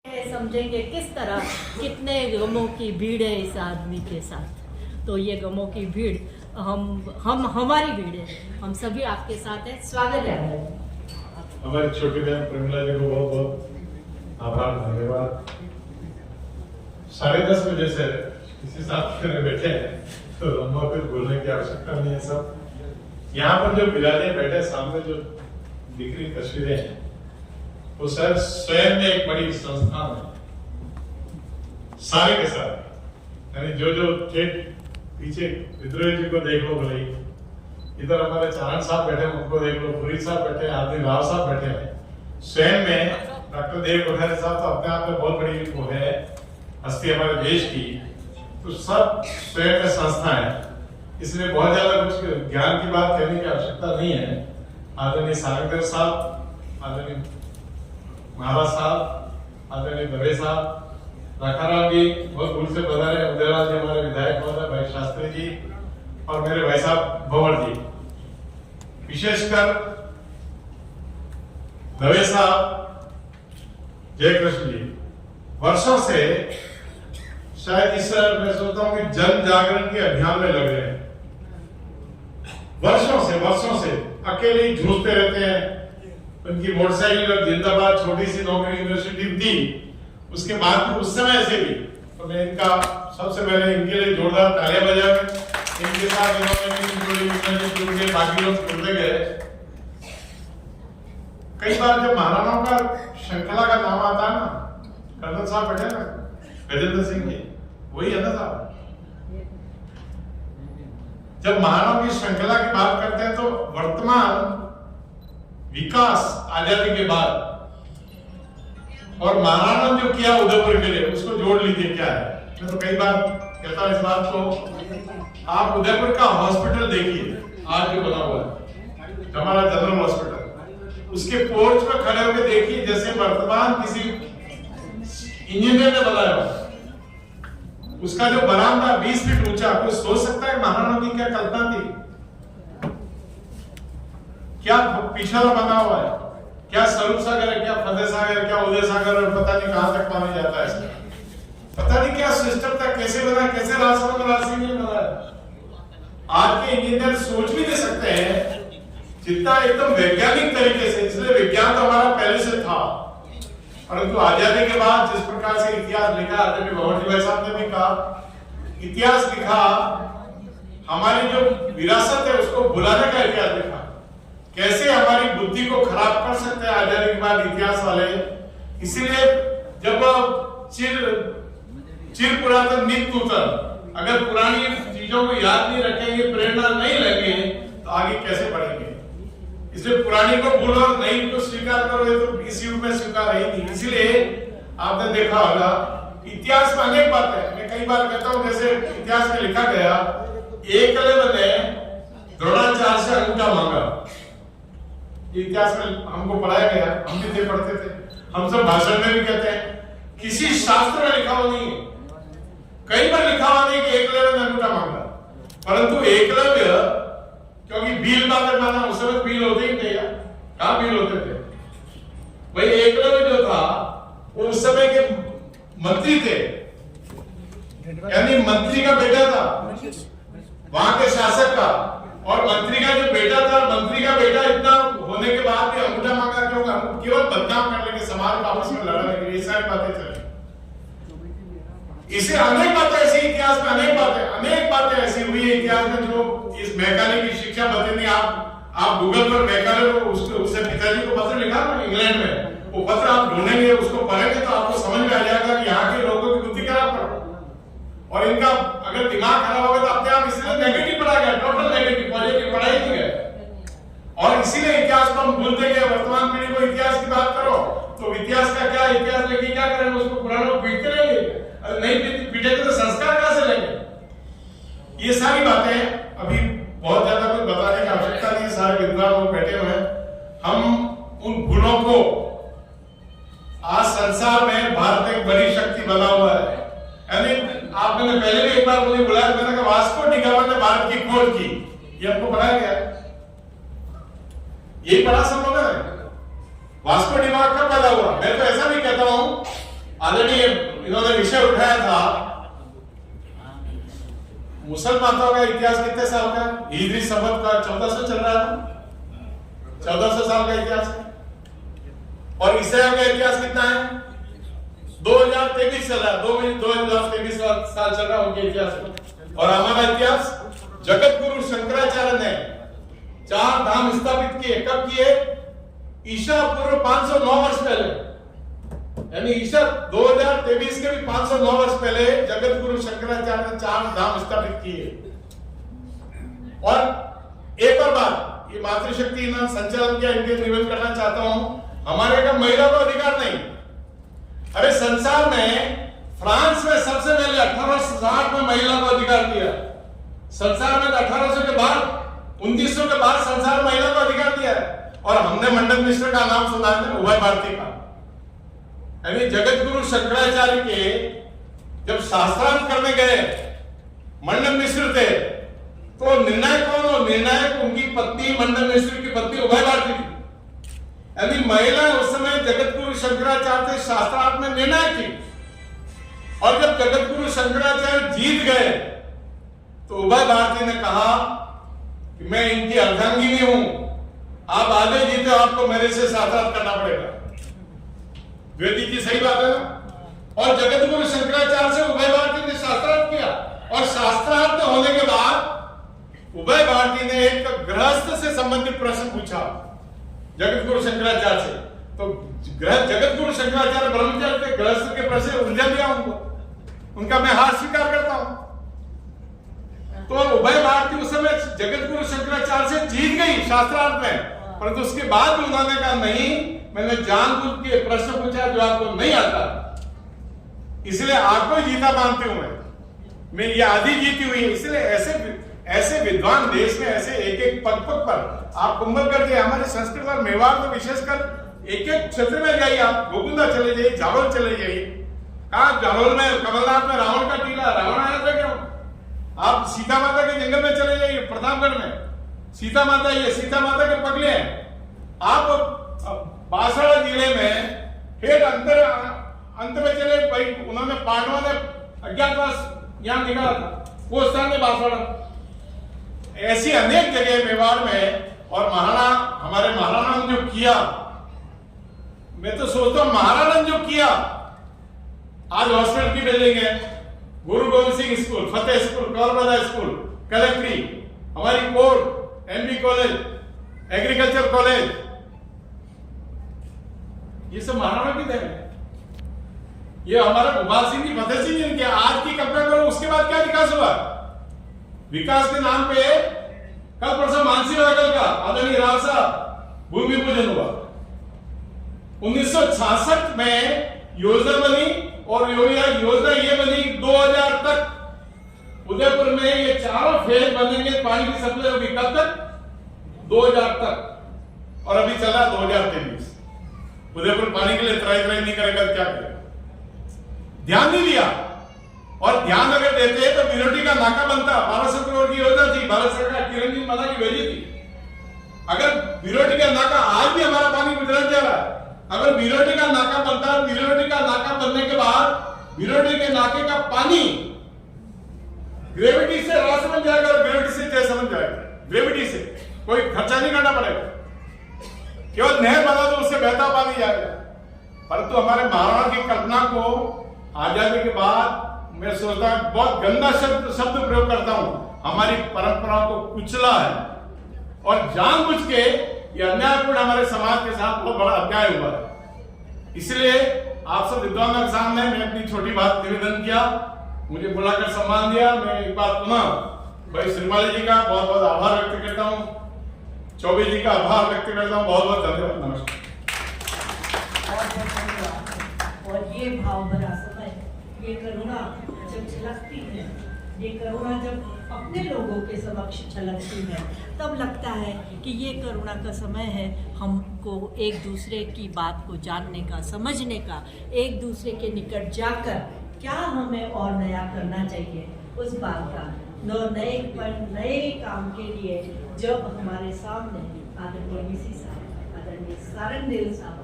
समझेंगे किस तरह कितने गमों की भीड़ है इस आदमी के साथ। तो ये गमों की भीड़ हम हमारी भीड़ है, हम सभी आपके साथ हैं। स्वागत है। हमारी छोटी बहन प्रमिला जी को बहुत बहुत आभार, धन्यवाद। 10:30 बजे से किसी साथ में बैठे हैं तो लंबा कुछ बोलने की आवश्यकता नहीं है। सब यहाँ पर जो बिराजे बैठे सामने जो दिख रही तस्वीरें हैं वो सर स्वयं में एक बड़ी संस्थान है सारे के सारे। यानी जो ठेठ पीछे विद्रोही जी को देख लो, भले इधर हमारे चारण साहब बैठे हैं उनको देख लो, पुरी साहब बैठे हैं, आदमी राव साहब बैठे हैं। स्वयं में डॉक्टर देव कोठारी साहब तो अपने आप में बहुत बड़ी वो है हस्ती हमारे देश की। तो सब स्वयं में संस्था है, इसलिए बहुत ज्यादा कुछ ज्ञान की बात कहने की आवश्यकता नहीं है। आदरणीय सारंगदेव साहब, आदरणीय महाराज साहब, आदरणीय दवे साहब, राखाराम जी बहुत दूर से पधारे, उदयलाल जी हमारे विधायक महोदय, भाई शास्त्री जी और मेरे भाई साहब भंवर जी, विशेषकर दवे साहब, जयकृष्ण जी वर्षों से शायद इस मैं सोचता हूं कि जन जागरण के अभियान में लग रहे हैं। वर्षों से अकेले ही जूझते रहते हैं। उनकी मोटरसाइकिल और जिंदाबाद छोटी सी नौकरी यूनिवर्सिटी थी, उसके बाद उस समय से भी तो मैं इनका सबसे पहले इनके लिए जोरदार तालियां बजाएं। इनके साथ इन्होंने जुड़ के बाकी लोग जुड़ते गए। कई बार जब महाराणाओं का श्रृंखला का नाम आता है ना, कर्नल साहब बैठे ना, गजेंद्र सिंह जी, वही है ना साहब। जब महाराणाओं की श्रृंखला की बात करते हैं तो वर्तमान विकास आजादी के बाद और महाराणा जो किया उदयपुर के लिए उसको जोड़ लीजिए क्या है। मैं तो कई बार कहता हूं इस बात को, आप उदयपुर का हॉस्पिटल देखिए आज जो बना हुआ है, हमारा जनरल हॉस्पिटल, उसके पोर्च में खड़े होकर देखिए जैसे वर्तमान किसी इंजीनियर ने बनाया हो। उसका जो बरामदा 20 फीट ऊंचा, कोई सोच सकता है महाराणा की क्या कल्पना थी, क्या पिछड़ा बना हुआ है, क्या स्वरूप सागर है, क्या फतेह सागर है, क्या उदय सागर, और पता नहीं कहां तक पानी जाता है। पता नहीं क्या सिस्टम था, कैसे बना, कैसे राशि में बना है। आज के इंजीनियर सोच भी नहीं सकते हैं जितना एकदम वैज्ञानिक तरीके से। इसलिए विज्ञान तो हमारा पहले से था, परंतु आजादी के बाद जिस प्रकार से इतिहास लिखा, आदरणीय भंवर जी भाई साहब ने भी कहा, इतिहास लिखा, हमारी जो विरासत है उसको भुलाने का इतिहास लिखा। कैसे हमारी बुद्धि को खराब कर सकते हैं आजादी के बाद इतिहास वाले। इसीलिए जब चिर पुरातन नित नूतन, अगर पुरानी चीजों को याद नहीं रखेंगे, प्रेरणा नहीं लेंगे तो आगे कैसे बढ़ेंगे। इसलिए पुरानी को भूलो और नई को स्वीकार करो, ये तो इस युग में स्वीकार ही नहीं। इसीलिए आपने देखा होगा इतिहास में अनेक बातें, मैं कई बार कहता हूं जैसे इतिहास में लिखा गया, एकलव्य ने द्रोणाचार्य से अंगूठा मांगा। इतिहास में हमको पढ़ाया गया, हम भी पढ़ते थे, हम सब भाषण में भी कहते हैं, किसी शास्त्र में लिखा हुआ नहीं है, कई बार लिखा हुआ नहीं कि एकलव्य ने अंगूठा मांगा। परंतु एकलव्य क्योंकि भील बात माना, उस समय भील होते ही थे, कहां भील होते थे भाई। एकलव्य जो था वो उस समय के मंत्री थे, यानी मंत्री का बेटा था वहां के शासक का, और मंत्री का जो बेटा था, मंत्री का बेटा इतना होने के बाद भी अंगूठा मांगा क्यों? केवल बदनाम करने के, समाज का आपस में लड़ने के लिए, सारी बातें चली। इसे अनेक बातें ऐसी, इतिहास में अनेक बातें ऐसी हुई है इतिहास में जो इस मैकाले की शिक्षा बदलनी। आप गूगल पर मैकाले को उससे पिताजी को पत्र लिखा ना इंग्लैंड में, वो पत्र आप ढूंढेंगे, उसको पढ़ेंगे तो आपको समझ में आ जाएगा कि यहाँ के लोगों की बुद्धि खराब करो, और इनका अगर दिमाग खराब होगा तो अपने आप इसलिए नेगेटिव पढ़ा गया, टोटल नेगेटिव, पॉजिटिव पढ़ाई नहीं है। और इसीलिए इतिहास को हम भूलते गए। वर्तमान पीढ़ी को इतिहास की बात करो तो इतिहास का क्या, इतिहास लेके क्या करेंगे, उसको पुरानों को पीटते रहेंगे, अरे नहीं पीटेंगे तो संस्कार कहां से लेंगे। ये सारी बातें अभी बहुत ज्यादा कुछ बताने की आवश्यकता नहीं है, सारे विद्वान लोग बैठे हुए हैं। हम उन गुणों को, आज संसार में भारत एक बड़ी शक्ति बना हुआ है। यानी आपने पहले भी एक बार मुझे बुलाया, मैंने कहा वास्को डी गामा ने भारत की खोज की, ये हमको पढ़ाया गया, यही पढ़ा सब लोगों ने। वास्को डी गामा कब पैदा हुआ? मैं तो ऐसा भी कहता हूं आदरणीय इन्होंने विषय उठाया था मुसलमानों का इतिहास कितने साल का, हिजरी संवत का 1400 चल रहा था, 1400 साल का इतिहास है। और इसराइल का इतिहास कितना है, 2023 चल रहा है, 2023 साल चल रहा है उनके इतिहास में। और हमारा इतिहास जगत गुरु शंकराचार्य ने 4 धाम स्थापित किए। कब किए? ईसा पूर्व 509 वर्ष पहले, यानी ईसा 2023 के भी 509 वर्ष पहले जगत गुरु शंकराचार्य ने 4 धाम स्थापित किए। और एक और बात, ये मातृशक्ति इन्होंने संचालन किया, इनके निवेदन करना चाहता हूं, हमारे का महिला को अधिकार नहीं। अरे संसार में फ्रांस में सबसे पहले 1860 में महिला को अधिकार दिया। संसार में 1800 के बाद 1900 के बाद संसार में महिला को अधिकार दिया है। और हमने मंडन मिश्र का नाम सुना है, उभय भारती का, यानी जगत गुरु शंकराचार्य के जब शास्त्रार्थ करने गए मंडन मिश्र थे, तो निर्णायक कौन हो? निर्णायक उनकी पत्नी, मंडन मिश्र की पत्नी उभय भारती थी। यानी महिला उस समय जगत गुरु शंकराचार्य के शास्त्रार्थ में निर्णायक थी। और जब जगत गुरु शंकराचार्य जीत गए तो उभय भारती ने कहा कि मैं इनकी अर्धांगिनी हूं, आप आगे जीते, आपको मेरे से शास्त्रार्थ करना पड़ेगा। द्विवेदी की सही बात है ना। और जगत गुरु शंकराचार्य से उभय भारती ने शास्त्रार्थ किया। और शास्त्रार्थ होने के बाद उभय भारती ने एक गृहस्थ से संबंधित प्रश्न पूछा जगत गुरु शंकराचार्य से। तो जगत गुरु शंकराचार्य ब्रह्मचार्य के गृहस्थ के प्रश्न उलझा दिया उनको, उनका मैं हार स्वीकार करता हूं। तो उभय भारती उस समय जगत गुरु शंकराचार्य से जीत गई शास्त्रार्थ में, परंतु उसके बाद भी उन्होंने कहा नहीं, मैंने जानबूझ के प्रश्न पूछा जो आपको नहीं आता, इसलिए आपको जीता मानती हूं मैं ये आधी जीती हुई है। इसलिए ऐसे विद्वान देश में ऐसे एक एक पद पर आप कुंभल करके हमारे संस्कृत और मेवाड़ में विशेषकर एक एक क्षेत्र में जाइए, आप गोकुंदा चले जाइए, जालोर चले जाइए। कहा जालोर में कमलनाथ में रावण का टीला, रावण आया था क्यों? आप सीता माता के जंगल में चले जाइए, प्रतापगढ़ में सीता माता, ये सीता माता के पगले हैं। आप बांसवाड़ा जिले में फिर अंत में चले भाई, उन्होंने पांडवों ने अज्ञातवास ज्ञान निकाला था, वो स्थान में बांसवाड़ा। ऐसी अनेक जगह मेवाड़ में। और हमारे महाराणा ने जो किया, मैं तो सोचता हूं महाराणा ने जो किया, आज हॉस्पिटल की बिल्डिंग है, गुरु गोविंद सिंह स्कूल, फतेह स्कूल, कौरबदा स्कूल, कलेक्ट्री, हमारी court, MB college, agriculture college, ये सब महाराणा की देन है। ये हमारा गोपाल सिंह जी, फतेह सिंह जी ने किया। आज की कल्पना करो, उसके बाद क्या विकास हुआ? विकास के नाम पे कल परसों मानसी वागल का आदरणीय राव साहब भूमि पूजन हुआ। 1966 में योजना बनी और योजना ये बनी 2000 तक उदयपुर में ये चारों फेज बनेंगे, पानी की सप्लाई होगी। कब तक? 2000 तक। और अभी चला 2023। उदयपुर पानी के लिए त्राई नहीं करेगा, क्या करेगा? ध्यान नहीं दिया। और ध्यान अगर देते तो बिरोटी का नाका बनता। 1200 करोड़ की योजना थी, भारत सरकार किरण जी मला की भेजी थी। अगर बिरोटी का नाका, आज भी हमारा पानी गुजरात जा रहा है, अगर बिरोटी का नाका बनता, बिरोटी का नाका बनने के बाद बिरोटी के नाके का पानी ग्रेविटी से रास बन जाएगा और ग्रेविटी से जैसा बन जाएगा। ग्रेविटी से कोई खर्चा नहीं करना पड़ेगा, केवल नहर बना दो, उससे बहता पानी जाएगा। परंतु हमारे महाराणा की कल्पना को आजादी के बाद मैं सोचता हूं, बहुत गंदा शब्द प्रयोग करता हूं, हमारी परंपराओं को कुचला है और जानबूझ के ये अन्यायपूर्ण हमारे समाज के साथ बहुत बड़ा अन्याय हुआ है। इसलिए आप सब विद्वानों के सामने मैं अपनी छोटी बात निवेदन किया, मुझे बुलाकर सम्मान दिया। मैं एक बात पुनः भाई श्रीमाली जी का बहुत बहुत आभार व्यक्त करता हूं, चौबे जी का आभार व्यक्त करता हूं। बहुत बहुत धन्यवाद, नमस्कार। और ये भाव भरा समय, ये करुणा जब झलकती है, ये करुणा जब अपने लोगों के समक्ष छलकती है, तब लगता है कि ये करुणा का समय है हमको एक दूसरे की बात को जानने का, समझने का, एक दूसरे के निकट जाकर क्या हमें और नया करना चाहिए उस बात का, नए काम के लिए जब हमारे सामने आदरणीय वीसी साहब, आदरणीय सारंगदेव साहब